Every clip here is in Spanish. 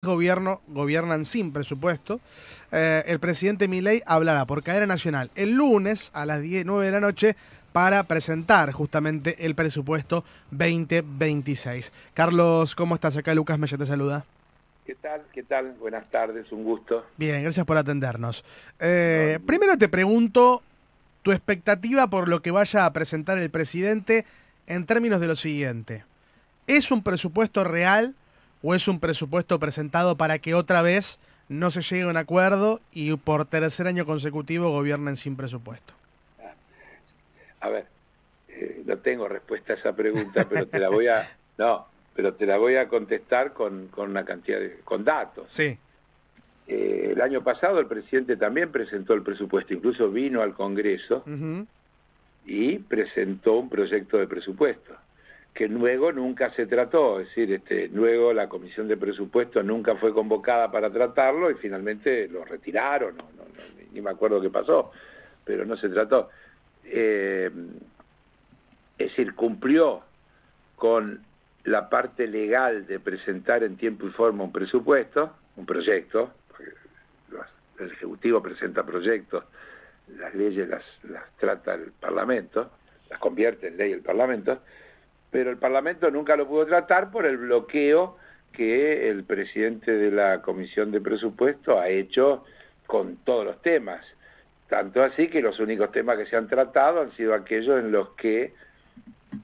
gobierno gobiernan sin presupuesto. El presidente Milei hablará por cadena nacional el lunes a las 9 de la noche para presentar justamente el presupuesto 2026. Carlos, ¿cómo estás? Acá Lucas Mella te saluda. ¿Qué tal? ¿Qué tal? Buenas tardes, un gusto. Bien, gracias por atendernos. No, Primero te pregunto tu expectativa por lo que vaya a presentar el presidente en términos de lo siguiente. ¿Es un presupuesto real o es un presupuesto presentado para que otra vez no se llegue a un acuerdo y por tercer año consecutivo gobiernen sin presupuesto? a ver, no tengo respuesta a esa pregunta, pero te la voy a, no, pero te la voy a contestar con una cantidad con datos. Sí. El año pasado el presidente también presentó el presupuesto, incluso vino al Congreso y presentó un proyecto de presupuesto, que luego nunca se trató, es decir, luego la Comisión de Presupuesto nunca fue convocada para tratarlo y finalmente lo retiraron, ni me acuerdo qué pasó, pero no se trató. Es decir, cumplió con la parte legal de presentar en tiempo y forma un presupuesto, un proyecto, porque el Ejecutivo presenta proyectos, las leyes las trata el Parlamento, las convierte en ley el Parlamento, pero el Parlamento nunca lo pudo tratar por el bloqueo que el presidente de la Comisión de Presupuesto ha hecho con todos los temas. Tanto así que los únicos temas que se han tratado han sido aquellos en los que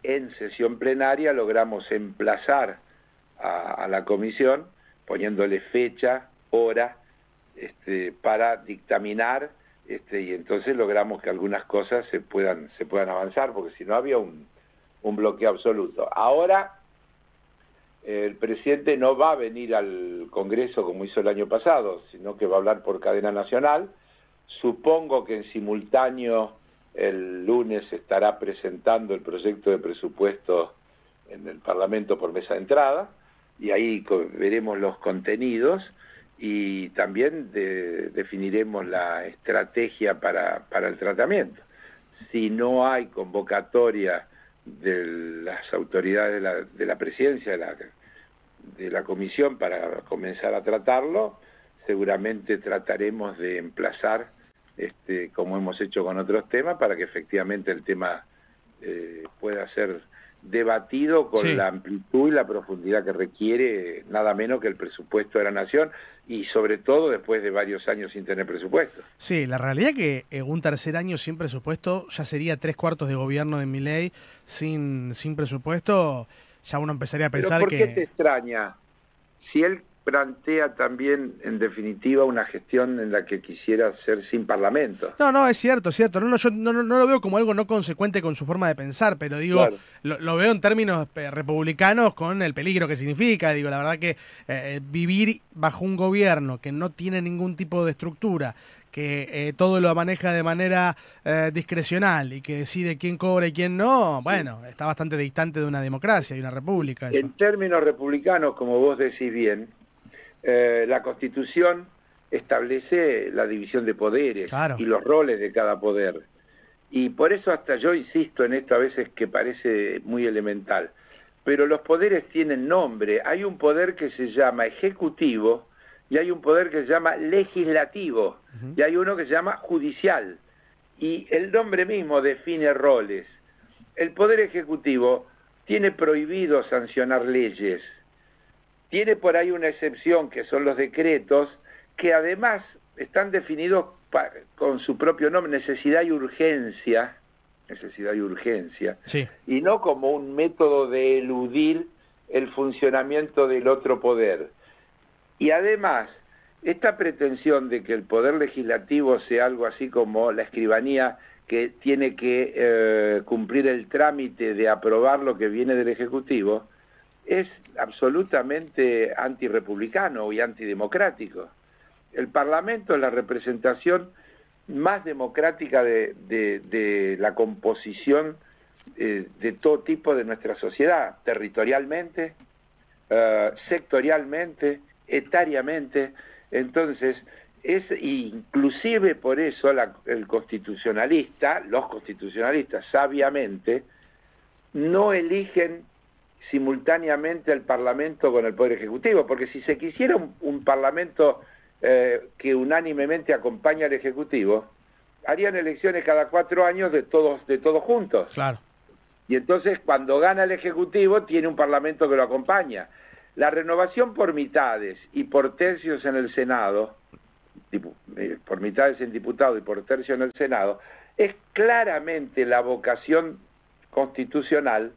en sesión plenaria logramos emplazar a la comisión, poniéndole fecha, hora, para dictaminar, y entonces logramos que algunas cosas se puedan avanzar, porque si no había un bloqueo absoluto. Ahora el presidente no va a venir al Congreso como hizo el año pasado, sino que va a hablar por cadena nacional. Supongo que en simultáneo el lunes estará presentando el proyecto de presupuesto en el Parlamento por mesa de entrada, y ahí veremos los contenidos y también definiremos la estrategia para el tratamiento. Si no hay convocatoria de las autoridades de la presidencia de la comisión para comenzar a tratarlo, seguramente trataremos de emplazar, como hemos hecho con otros temas, para que efectivamente el tema pueda ser debatido con la amplitud y la profundidad que requiere, nada menos que el presupuesto de la Nación, y sobre todo después de varios años sin tener presupuesto. Sí, la realidad es que un tercer año sin presupuesto ya sería 3/4 de gobierno de Milei sin presupuesto. Ya uno empezaría a pensar ¿Pero por qué que... te extraña? Si él plantea también, en definitiva, una gestión en la que quisiera ser sin parlamento. No, es cierto, es cierto. Yo no lo veo como algo no consecuente con su forma de pensar, pero digo, Claro. lo veo en términos republicanos con el peligro que significa. Digo, la verdad que vivir bajo un gobierno que no tiene ningún tipo de estructura, que todo lo maneja de manera discrecional y que decide quién cobra y quién no, bueno, está bastante distante de una democracia y una república. Eso. En términos republicanos, como vos decís bien, la Constitución establece la división de poderes, Claro. y los roles de cada poder. Y por eso hasta yo insisto en esto a veces, que parece muy elemental. Pero los poderes tienen nombre. Hay un poder que se llama ejecutivo y hay un poder que se llama legislativo y hay uno que se llama judicial. Y el nombre mismo define roles. El poder ejecutivo tiene prohibido sancionar leyes. Tiene por ahí una excepción, que son los decretos, que además están definidos con su propio nombre, necesidad y urgencia, Sí. y no como un método de eludir el funcionamiento del otro poder. Y además, esta pretensión de que el poder legislativo sea algo así como la escribanía, que tiene que cumplir el trámite de aprobar lo que viene del Ejecutivo, es absolutamente antirrepublicano y antidemocrático. El Parlamento es la representación más democrática de la composición de todo tipo de nuestra sociedad, territorialmente, sectorialmente, etariamente. Entonces, es inclusive por eso los constitucionalistas sabiamente no eligen simultáneamente al Parlamento con el Poder Ejecutivo, porque si se quisiera un Parlamento que unánimemente acompaña al Ejecutivo, harían elecciones cada 4 años de todos juntos. Claro. Y entonces cuando gana el Ejecutivo tiene un Parlamento que lo acompaña. La renovación por mitades y por tercios en el Senado, por mitades en diputados y por tercio en el Senado, es claramente la vocación constitucional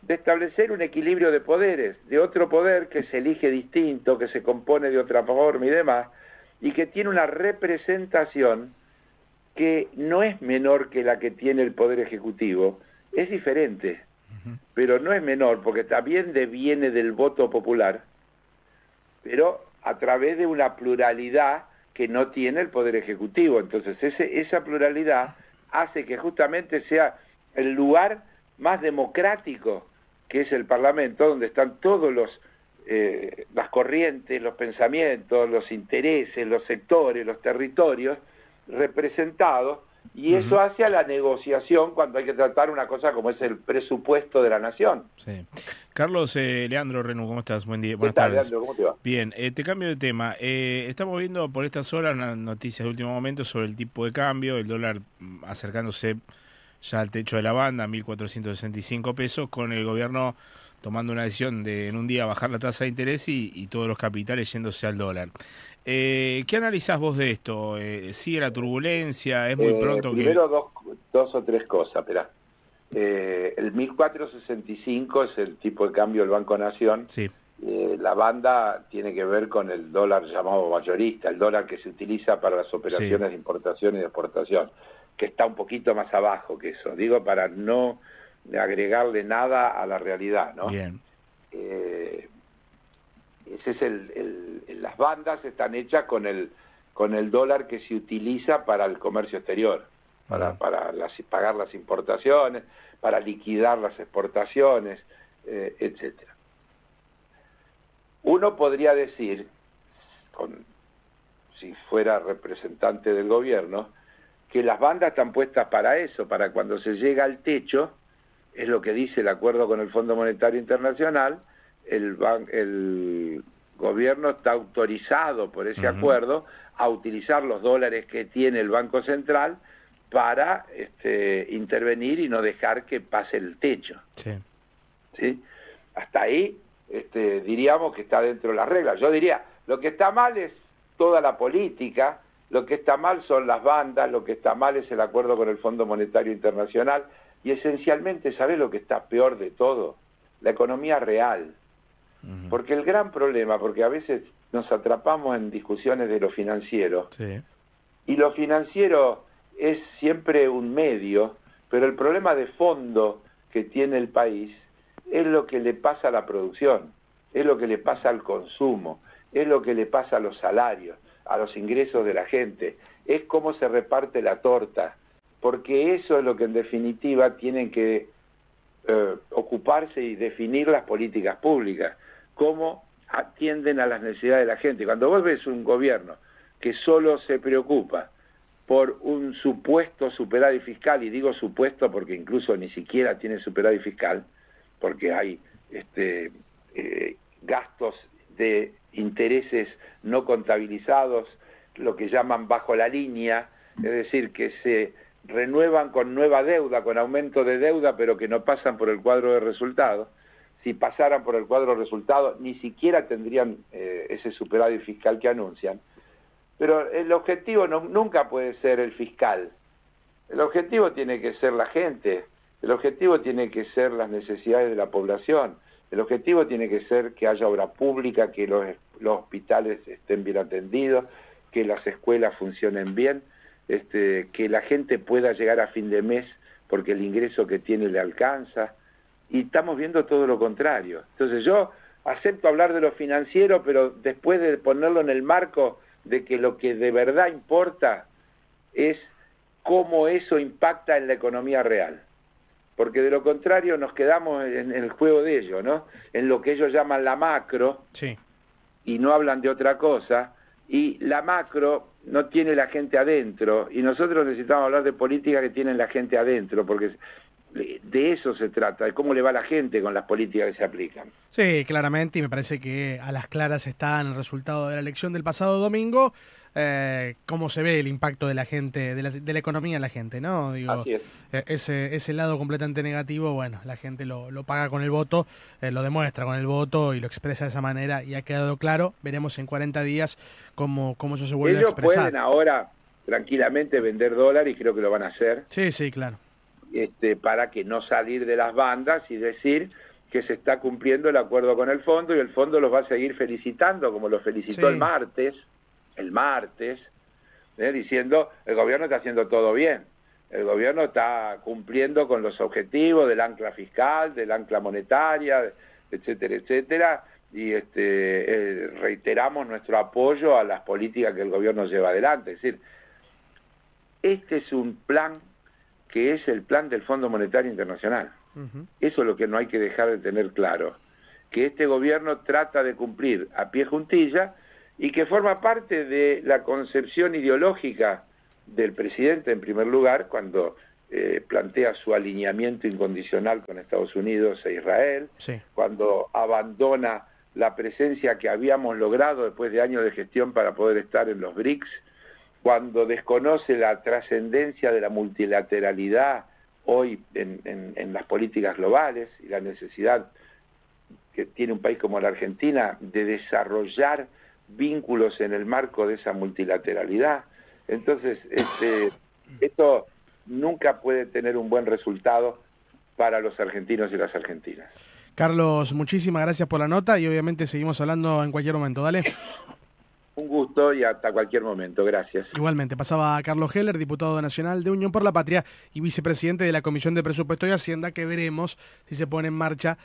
de establecer un equilibrio de poderes, de otro poder que se elige distinto, que se compone de otra forma y demás, y que tiene una representación que no es menor que la que tiene el Poder Ejecutivo, es diferente, pero no es menor, porque también deviene del voto popular, pero a través de una pluralidad que no tiene el Poder Ejecutivo. Entonces esa pluralidad hace que justamente sea el lugar más democrático, que es el Parlamento, donde están todos las corrientes, los pensamientos, los intereses, los sectores, los territorios representados, y eso hace a la negociación cuando hay que tratar una cosa como es el presupuesto de la nación. Sí. Carlos, Leandro Renú, ¿cómo estás? Buen día, buenas tardes. tardes. Leandro, ¿cómo te va? Bien, te cambio de tema. Estamos viendo por estas horas una noticia de último momento sobre el tipo de cambio, el dólar acercándose ya al techo de la banda, 1.465 pesos, con el gobierno tomando una decisión de en un día bajar la tasa de interés y todos los capitales yéndose al dólar. ¿Qué analizás vos de esto? ¿Sigue la turbulencia? ¿Es muy pronto? Primero dos o tres cosas, espera. El 1.465 es el tipo de cambio del Banco Nación. Sí. La banda tiene que ver con el dólar llamado mayorista, el dólar que se utiliza para las operaciones de importación y de exportación, que está un poquito más abajo que eso. Digo, para no agregarle nada a la realidad, ¿no? Bien. Ese es las bandas están hechas con el dólar que se utiliza para el comercio exterior, para pagar las importaciones, para liquidar las exportaciones, etcétera. Uno podría decir, si fuera representante del gobierno, que las bandas están puestas para eso, para cuando se llega al techo, es lo que dice el acuerdo con el Fondo Monetario Internacional, el gobierno está autorizado por ese acuerdo a utilizar los dólares que tiene el Banco Central para intervenir y no dejar que pase el techo. Sí. ¿Sí? Hasta ahí diríamos que está dentro de las reglas. Yo diría, lo que está mal es toda la política, lo que está mal son las bandas, lo que está mal es el acuerdo con el Fondo Monetario Internacional, y esencialmente, ¿sabés lo que está peor de todo? La economía real. Porque el gran problema, porque a veces nos atrapamos en discusiones de lo financiero, y lo financiero es siempre un medio, pero el problema de fondo que tiene el país es lo que le pasa a la producción, es lo que le pasa al consumo, es lo que le pasa a los salarios, a los ingresos de la gente, es cómo se reparte la torta, porque eso es lo que en definitiva tienen que ocuparse y definir las políticas públicas, cómo atienden a las necesidades de la gente. Cuando vos ves un gobierno que solo se preocupa por un supuesto superávit fiscal, y digo supuesto porque incluso ni siquiera tiene superávit fiscal, porque hay gastos de intereses no contabilizados, lo que llaman bajo la línea, es decir, que se renuevan con nueva deuda, con aumento de deuda, pero que no pasan por el cuadro de resultados. Si pasaran por el cuadro de resultados, ni siquiera tendrían ese superávit fiscal que anuncian. Pero el objetivo nunca puede ser el fiscal. El objetivo tiene que ser la gente. El objetivo tiene que ser las necesidades de la población. El objetivo tiene que ser que haya obra pública, que los hospitales estén bien atendidos, que las escuelas funcionen bien, que la gente pueda llegar a fin de mes porque el ingreso que tiene le alcanza. Y estamos viendo todo lo contrario. Entonces yo acepto hablar de lo financiero, pero después de ponerlo en el marco de que lo que de verdad importa es cómo eso impacta en la economía real. Porque de lo contrario nos quedamos en el juego de ellos, ¿no? En lo que ellos llaman la macro, y no hablan de otra cosa, y la macro no tiene la gente adentro, y nosotros necesitamos hablar de política que tienen la gente adentro, porque de eso se trata, de cómo le va a la gente con las políticas que se aplican. Sí, claramente, y me parece que a las claras está en el resultado de la elección del pasado domingo, cómo se ve el impacto de la gente, de la economía en la gente, ¿no? Digo, Así es. Ese lado completamente negativo, bueno, la gente lo paga con el voto, lo demuestra con el voto y lo expresa de esa manera, y ha quedado claro. Veremos en 40 días cómo eso se vuelve a expresar. Ellos pueden ahora tranquilamente vender dólares, y creo que lo van a hacer. Sí, claro. Para que no salir de las bandas y decir que se está cumpliendo el acuerdo con el fondo, y el fondo los va a seguir felicitando, como lo felicitó el martes, diciendo el gobierno está haciendo todo bien, el gobierno está cumpliendo con los objetivos del ancla fiscal, del ancla monetaria, etcétera, etcétera, y reiteramos nuestro apoyo a las políticas que el gobierno lleva adelante. Es decir, este es un plan que es el plan del Fondo Monetario Internacional. Eso es lo que no hay que dejar de tener claro, que este gobierno trata de cumplir a pie juntilla, y que forma parte de la concepción ideológica del presidente, en primer lugar, cuando plantea su alineamiento incondicional con Estados Unidos e Israel, cuando abandona la presencia que habíamos logrado después de años de gestión para poder estar en los BRICS, cuando desconoce la trascendencia de la multilateralidad hoy en las políticas globales, y la necesidad que tiene un país como la Argentina de desarrollar vínculos en el marco de esa multilateralidad. Entonces, esto nunca puede tener un buen resultado para los argentinos y las argentinas. Carlos, muchísimas gracias por la nota, y obviamente seguimos hablando en cualquier momento. Dale. Un gusto, y hasta cualquier momento. Gracias. Igualmente, pasaba Carlos Heller, diputado nacional de Unión por la Patria y vicepresidente de la Comisión de Presupuesto y Hacienda, que veremos si se pone en marcha